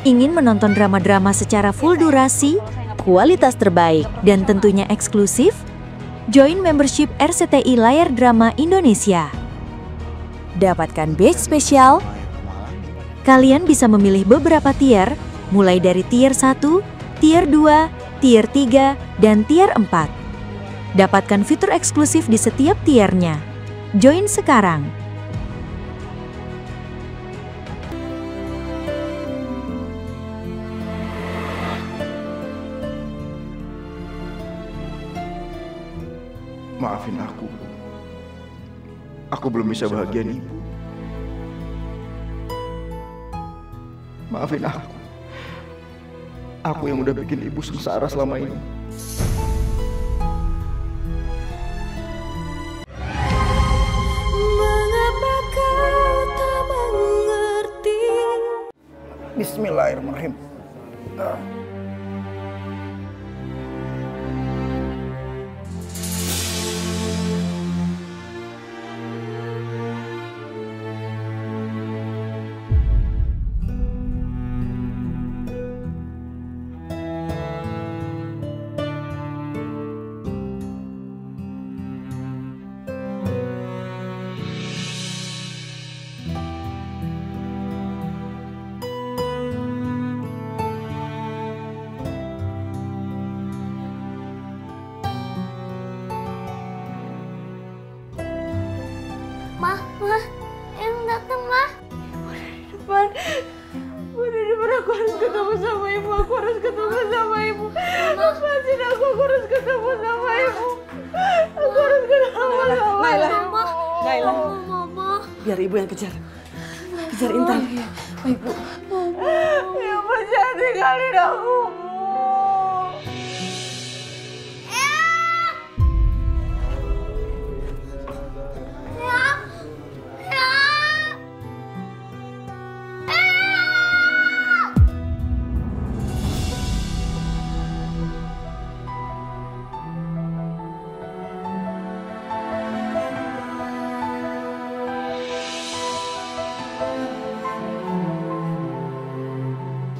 Ingin menonton drama-drama secara full durasi, kualitas terbaik, dan tentunya eksklusif? Join membership RCTI Layar Drama Indonesia. Dapatkan batch spesial. Kalian bisa memilih beberapa tier, mulai dari tier 1, tier 2, tier 3, dan tier 4. Dapatkan fitur eksklusif di setiap tiernya. Join sekarang. Maafin aku. Aku belum bisa bahagiain ibu. Maafin aku. Aku yang udah bikin ibu sengsara selama ini. Mengapa kau tak mengerti? Bismillahirrahmanirrahim. Ma, yang datang, Ma. Bunda di depan aku harus ketemu sama ibu. Aku harus ketemu sama ibu. Lepasin aku harus ketemu sama ibu. Aku harus ketemu sama ibu. Naila, Mama. biar ibu yang kejar. Kejar Intan. Baik, Bu. Ibu jangan tinggalin aku, Bu.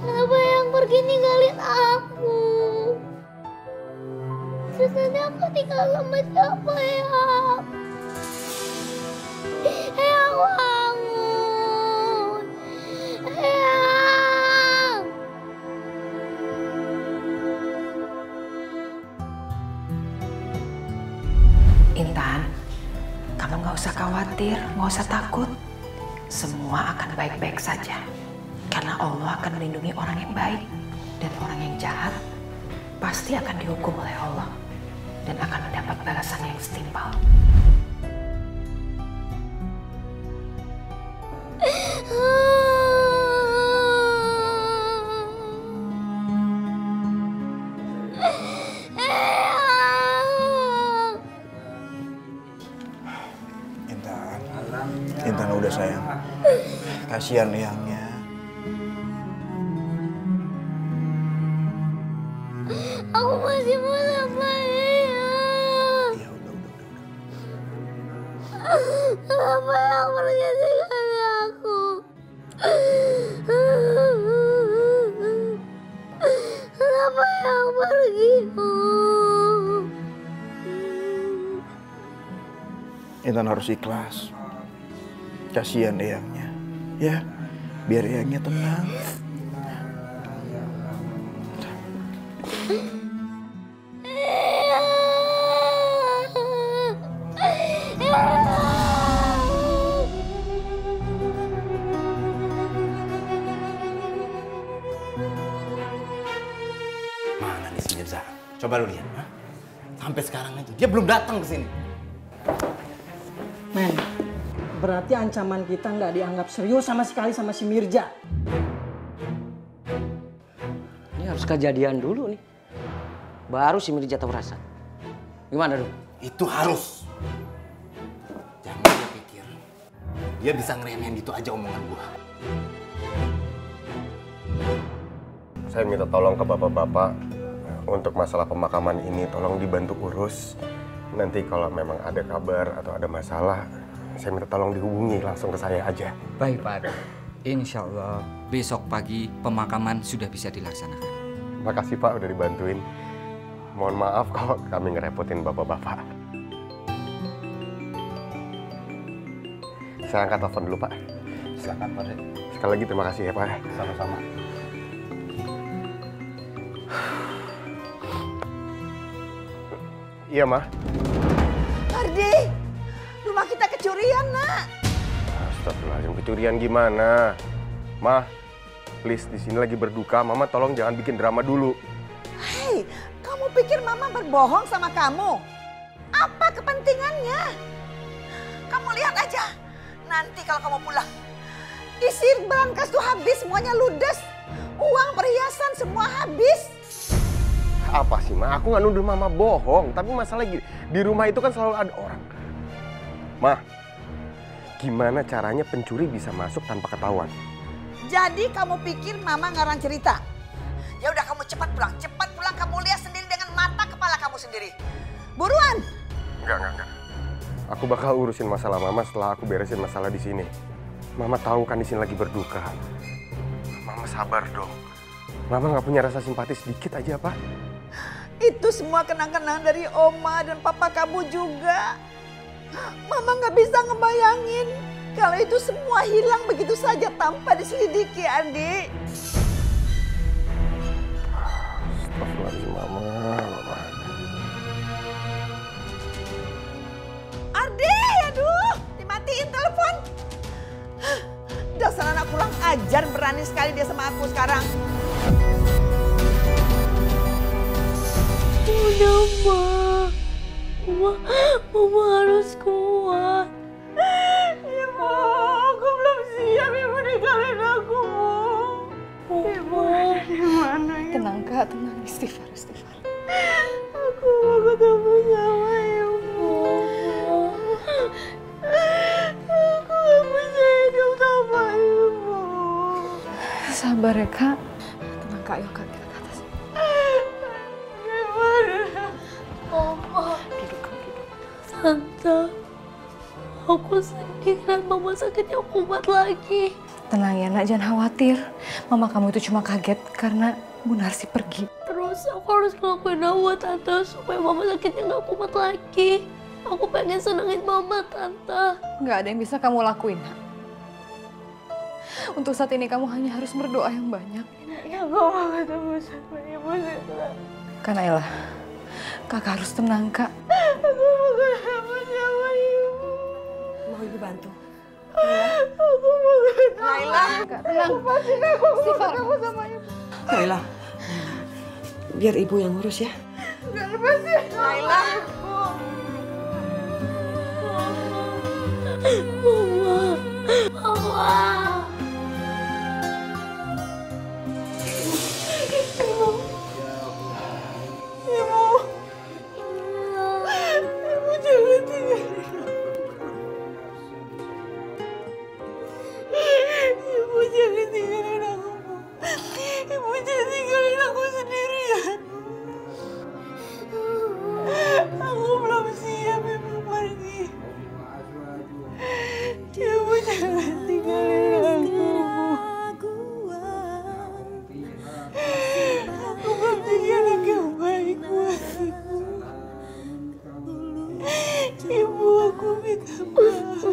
Kenapa yang pergi ninggalin aku? Terus nanti aku tinggal sama siapa ya? Eyang bangun. Eyang. Intan, kamu nggak usah khawatir, nggak usah takut. Semua akan baik-baik saja. Karena Allah akan melindungi orang yang baik. Dan orang yang jahat pasti akan dihukum oleh Allah. Dan akan mendapat balasan yang setimpal. Intan udah sayang. Kasihan Eyangnya. Aku masih mau sama Eyang. Ya udah. Kenapa yang pergi tinggalin aku? Kenapa yang pergi? Intan harus ikhlas. Kasihan Eyangnya. Ya, biar Eyangnya tenang. Mana nih si Mirza? Coba lu lihat. Hah? Sampai sekarang aja dia belum datang ke sini. Men, berarti ancaman kita nggak dianggap serius sama sekali sama si Mirza. Ini harus kejadian dulu nih. Baru si Mirza tahu rasa. Gimana dong? Itu harus. Jangan dia pikir dia bisa ngeremehin gitu aja omongan gua. Saya minta tolong ke bapak-bapak untuk masalah pemakaman ini tolong dibantu urus. Nanti kalau memang ada kabar atau ada masalah, saya minta tolong dihubungi langsung ke saya aja. Baik Pak, insya Allah besok pagi pemakaman sudah bisa dilaksanakan. Makasih Pak udah dibantuin. Mohon maaf kalau kami ngerepotin bapak-bapak. Saya angkat telepon dulu Pak. Silakan Pak. Sekali lagi terima kasih ya Pak. Sama-sama. Iya Ma. Ardi, rumah kita kecurian nak. Astagfirullahaladzim, kecurian gimana? Ma, please di sini lagi berduka. Mama tolong jangan bikin drama dulu. Hei, kamu pikir Mama berbohong sama kamu? Apa kepentingannya? Kamu lihat aja, nanti kalau kamu pulang, isi brankas tuh habis, semuanya ludes. Uang perhiasan semua habis. Apa sih Ma? Aku nggak nuduh Mama bohong. Tapi masalah gini, di rumah itu kan selalu ada orang. Ma, gimana caranya pencuri bisa masuk tanpa ketahuan? Jadi kamu pikir Mama ngarang cerita? Ya udah kamu cepat pulang kamu lihat sendiri dengan mata kepala kamu sendiri. Buruan. Enggak. Aku bakal urusin masalah Mama setelah aku beresin masalah di sini. Mama tahu kan di sini lagi berduka. Mama sabar dong. Mama nggak punya rasa simpati sedikit aja Pak? Itu semua kenang-kenang dari Oma dan Papa kamu juga. Mama nggak bisa ngebayangin kalau itu semua hilang begitu saja tanpa diselidiki, Andi. Astagfirullahaladzim Mama. Ardi, aduh, dimatiin telepon. Dasar anak kurang ajar, berani sekali dia sama aku sekarang. Udah, Mama harus kuat. Ibu, aku belum siap Ibu ninggalin aku. Ibu ada di mana ya? Tenang Kak, tenang. Istighfar. Aku mau ketemu sama Ibu. Aku gak bisa hidup tanpa Ibu. Sabar ya Kak. Tenang Kak, yuk Kak, kita ke atas. Gimana? Mama, Duduk. Tante, aku sedih dan Mama sakitnya kumat lagi. Tenang ya nak, jangan khawatir. Mama kamu itu cuma kaget karena Bu Narsi pergi. Terus aku harus ngelakuin apa Tante supaya Mama sakitnya gak kumat lagi. Aku pengen senengin Mama Tante. Nggak ada yang bisa kamu lakuin nak. Untuk saat ini kamu hanya harus berdoa yang banyak. Ya aku mau ketemu sama Ibu Sita. Kak Naila, Kakak harus tenang Kak. Aku mau ketemu sama Ibu. Mau Ibu bantu? Aku mau ketemu. Naila. Kak, tenang. Lepasin aku mau ketemu sama Ibu. Naila, biar Ibu yang ngurus ya. Gak lepasin. Naila. Mama. Ibu jangan tinggalin aku. Ibu jangan tinggalin aku. Ibu jangan tinggalin aku sendirian. Aku belum siap Ibu pergi. Ibu jangan tinggalin aku. Aku belum jadi anak yang baik buat Ibu. Ibu, aku minta maaf.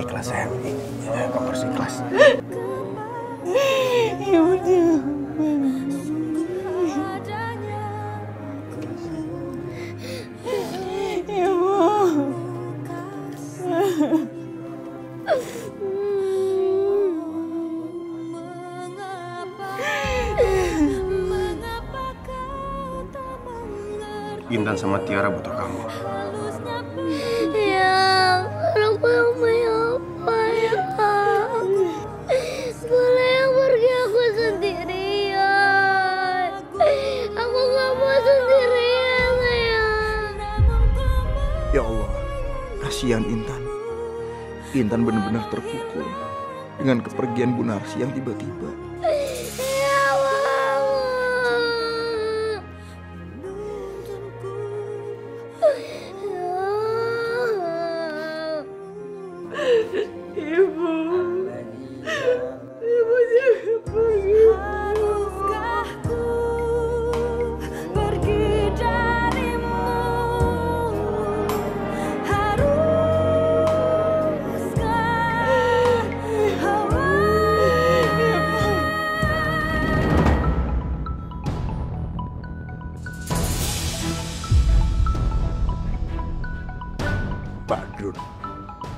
Ikhlas sayang, kamu harus ikhlas. Ibu jangan. Intan sama Tiara butuh kamu. Ya, aku mau apa ya? Boleh yang pergi aku sendirian. Aku gak mau sendirian, sayang. Ya Allah, kasihan Intan. Intan benar-benar terpukul dengan kepergian Bu Narsi yang tiba-tiba. Ya, Mama.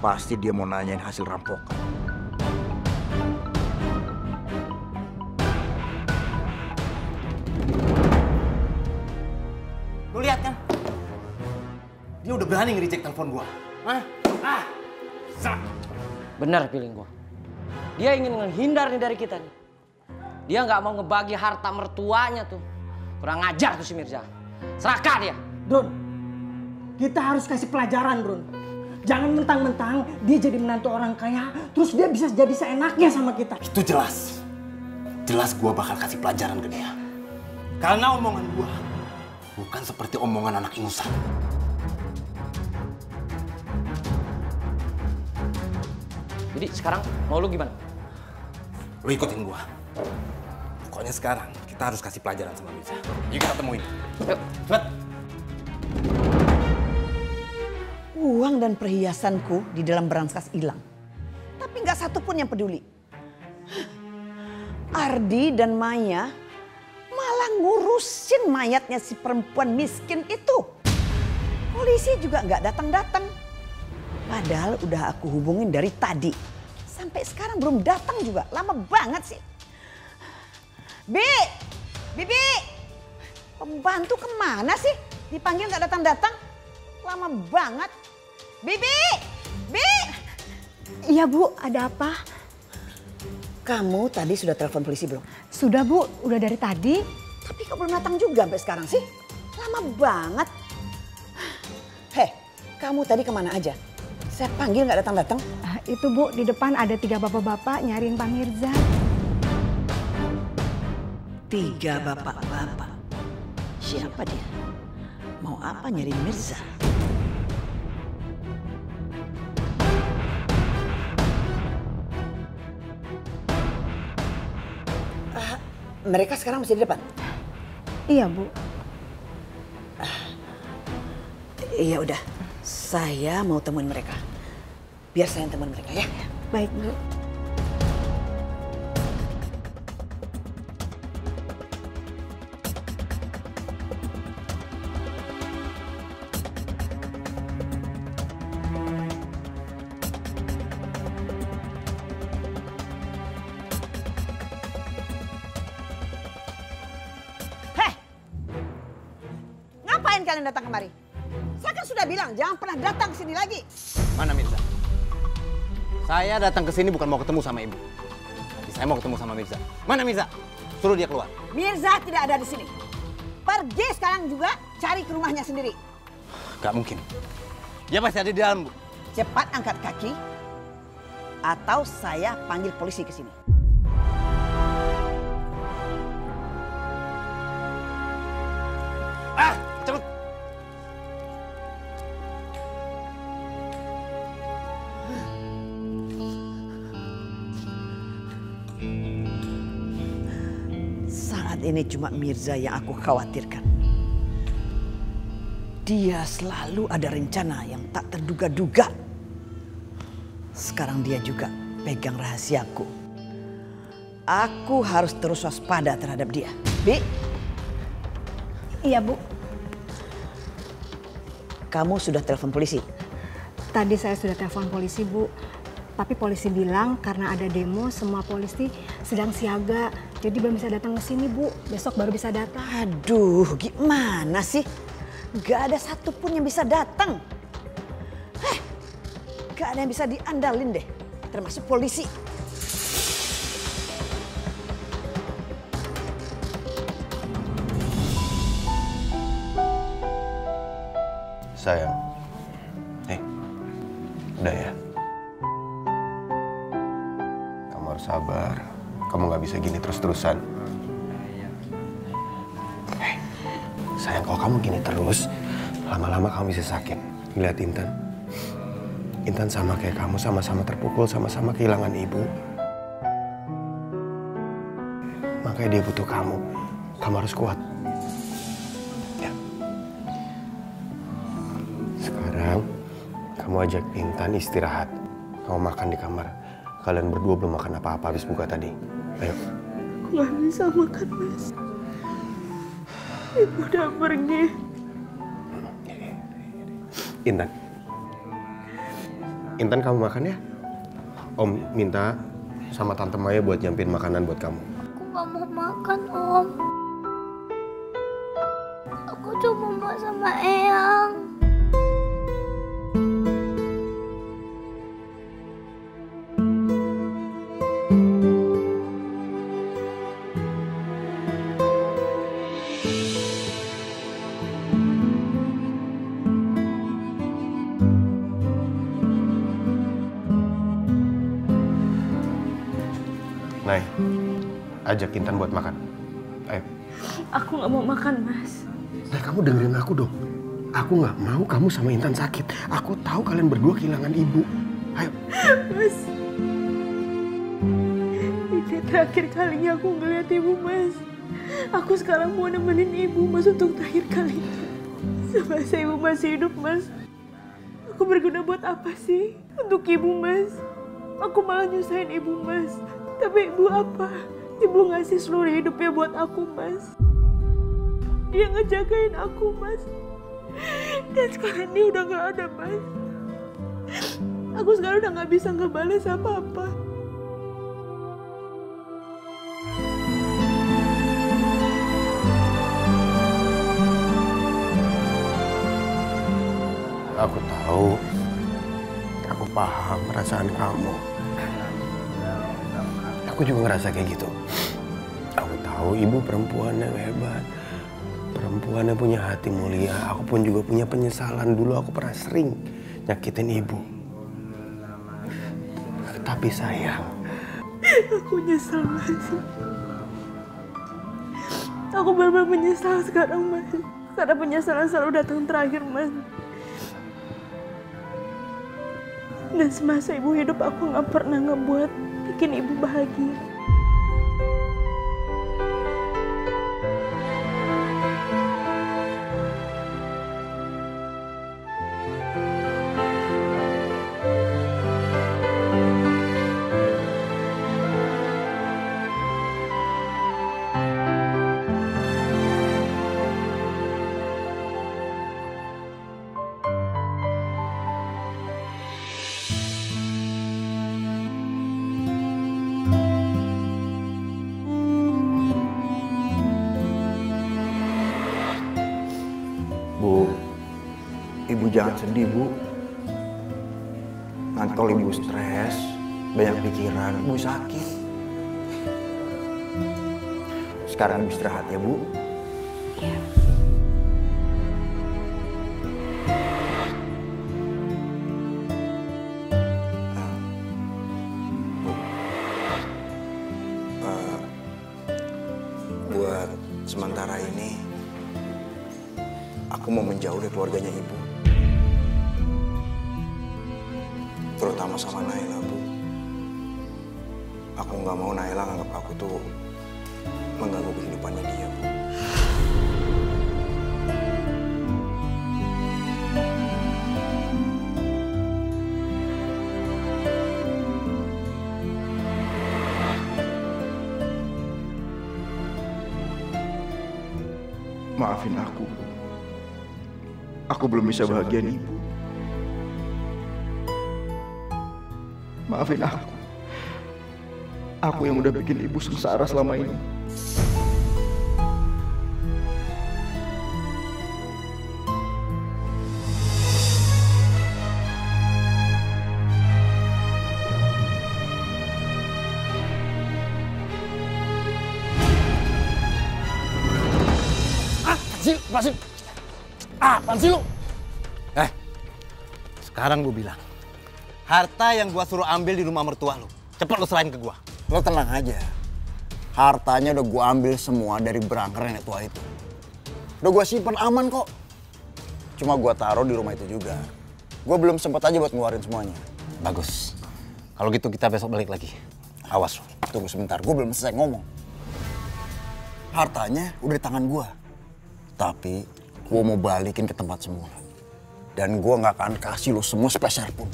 Pasti dia mau nanyain hasil rampokan. Lu lihat kan? Dia udah berani nge-reject telepon gua. Hah? Benar feeling gua. Dia ingin menghindar nih dari kita nih. Dia nggak mau ngebagi harta mertuanya tuh. Kurang ajar tuh si Mirza. Serahkan dia. Drun, kita harus kasih pelajaran, Drun. Jangan mentang-mentang dia jadi menantu orang kaya, terus dia bisa jadi seenaknya sama kita. Itu jelas. Jelas gua bakal kasih pelajaran ke dia. Karena omongan gua bukan seperti omongan anak ingusan. Jadi sekarang mau lu gimana? Lu ikutin gua. Pokoknya sekarang kita harus kasih pelajaran sama Mirza. Yuk kita temuin. Yuk, cepet. Uang dan perhiasanku di dalam berangkas hilang. Tapi nggak satu pun yang peduli. Ardi dan Maya malah ngurusin mayatnya si perempuan miskin itu. Polisi juga nggak datang-datang. Padahal udah aku hubungin dari tadi. Sampai sekarang belum datang juga. Lama banget sih. Bibi! Pembantu kemana sih? Dipanggil nggak datang-datang. Lama banget. Bibi! Iya Bu, ada apa? Kamu tadi sudah telepon polisi belum? Sudah Bu, udah dari tadi. Tapi kok belum datang juga sampai sekarang sih? Lama banget. Heh, kamu tadi kemana aja? Saya panggil nggak datang-datang. Itu Bu, di depan ada 3 bapak-bapak nyariin Pak Mirza. 3 bapak-bapak? Siapa dia? Mau apa nyariin Mirza? Mereka sekarang masih di depan? Iya Bu. Iya udah, saya mau temuin mereka. Biar saya yang temuin mereka ya. Baik Bu. Ngapain kalian datang kemari? Saya kan sudah bilang jangan pernah datang ke sini lagi. Mana Mirza? Saya datang ke sini bukan mau ketemu sama ibu. Tapi saya mau ketemu sama Mirza. Mana Mirza? Suruh dia keluar. Mirza tidak ada di sini. Pergi sekarang juga cari ke rumahnya sendiri. Gak mungkin. Dia pasti ada di dalam, Bu. Cepat angkat kaki atau saya panggil polisi ke sini. Cepet. Saat ini cuma Mirza yang aku khawatirkan. Dia selalu ada rencana yang tak terduga-duga. Sekarang dia juga pegang rahasiaku. Aku harus terus waspada terhadap dia. Bi? Iya Bu. Kamu sudah telepon polisi? Tadi saya sudah telepon polisi Bu. Tapi polisi bilang karena ada demo semua polisi sedang siaga. Jadi belum bisa datang ke sini Bu. Besok baru bisa datang. Aduh gimana sih? Gak ada satupun yang bisa datang. Gak ada yang bisa diandalin deh. Termasuk polisi. Sayang, udah ya. Kamu harus sabar. Kamu nggak bisa gini terus-terusan. Sayang, kalau kamu gini terus, lama-lama kamu bisa sakit. Lihat Intan. Intan sama kayak kamu, sama-sama terpukul, sama-sama kehilangan ibu. Makanya dia butuh kamu. Kamu harus kuat. Sekarang, kamu ajak Intan istirahat. Kamu makan di kamar. Kalian berdua belum makan apa-apa habis buka tadi. Ayo. Aku gak bisa makan, Mas. Ibu udah pergi. Intan. Intan kamu makan ya. Om minta sama Tante Maya buat nyiapin makanan buat kamu. Aku gak mau makan, Om. Aku cuma mau sama Eyang. Nay, ajak Intan buat makan. Ayo. Aku nggak mau makan, Mas. Nah, kamu dengerin aku dong. Aku nggak mau kamu sama Intan sakit. Aku tahu kalian berdua kehilangan ibu. Ayo. Mas, ini terakhir kalinya aku ngeliat ibu, Mas. Aku sekarang mau nemenin ibu, Mas, untuk terakhir kalinya. Semasa ibu masih hidup, Mas. Aku berguna buat apa sih untuk ibu, Mas? Aku malah nyusahin ibu, Mas. Tapi ibu apa? Ibu ngasih seluruh hidupnya buat aku, Mas. Dia ngejagain aku, Mas. Dan sekarang dia udah gak ada, Mas. Aku sekarang udah gak bisa ngebales apa-apa. Aku tahu. Aku paham perasaan kamu. Aku juga ngerasa kayak gitu. Aku tahu ibu perempuan yang hebat. Perempuan yang punya hati mulia. Aku pun juga punya penyesalan. Dulu aku pernah sering nyakitin ibu. Tapi sayang. Aku nyesel, Mas. Aku benar-benar menyesal sekarang, Mas. Karena penyesalan selalu datang terakhir, Mas. Dan semasa ibu hidup aku gak pernah ngebuat bikin ibu bahagia. Bu, ibu jangan sedih, Bu. Nanti kalau ibu stres, banyak pikiran, ibu sakit. Sekarang ibu istirahat ya, Bu. Iya. Buat sementara ini, aku mau menjauh dari keluarganya ibu. Terutama sama Naila, Bu. Aku nggak mau Naila nganggap aku tuh mengganggu kehidupannya dia, Bu. Maafin aku. Aku belum bisa bahagiain ibu. Maafin aku. Aku yang udah bikin ibu sengsara selama ini. Apaan sih lu? Sekarang gue bilang, harta yang gue suruh ambil di rumah mertua lu, cepet lu serahin ke gue. Lo tenang aja. Hartanya udah gue ambil semua dari berangker nenek tua itu. Udah gue simpen aman kok. Cuma gue taruh di rumah itu juga. Gue belum sempet aja buat ngeluarin semuanya. Bagus. Kalau gitu kita besok balik lagi. Awas, tunggu sebentar. Gue belum selesai ngomong. Hartanya udah di tangan gue. Tapi gue mau balikin ke tempat semula. Dan gue gak akan kasih lo semua sepeser pun.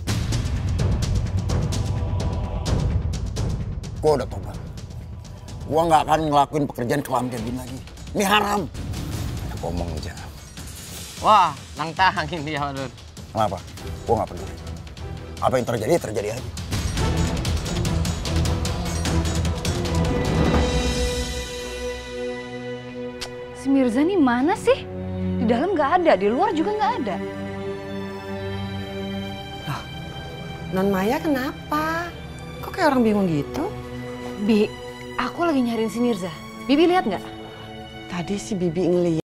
Gue udah tobat. Gue gak akan ngelakuin pekerjaan kelam kayak gini lagi. Ini haram. Ada ngomong aja. Wah, nang tahangin dia, Lur. Kenapa? Gue gak peduli. Apa yang terjadi, terjadi aja. Si Mirza nih mana sih? Di dalam nggak ada, di luar juga nggak ada. Loh, Non Maya kenapa? Kok kayak orang bingung gitu? Bi, aku lagi nyariin si Mirza. Bibi lihat nggak? Tadi si Bibi ngeliat.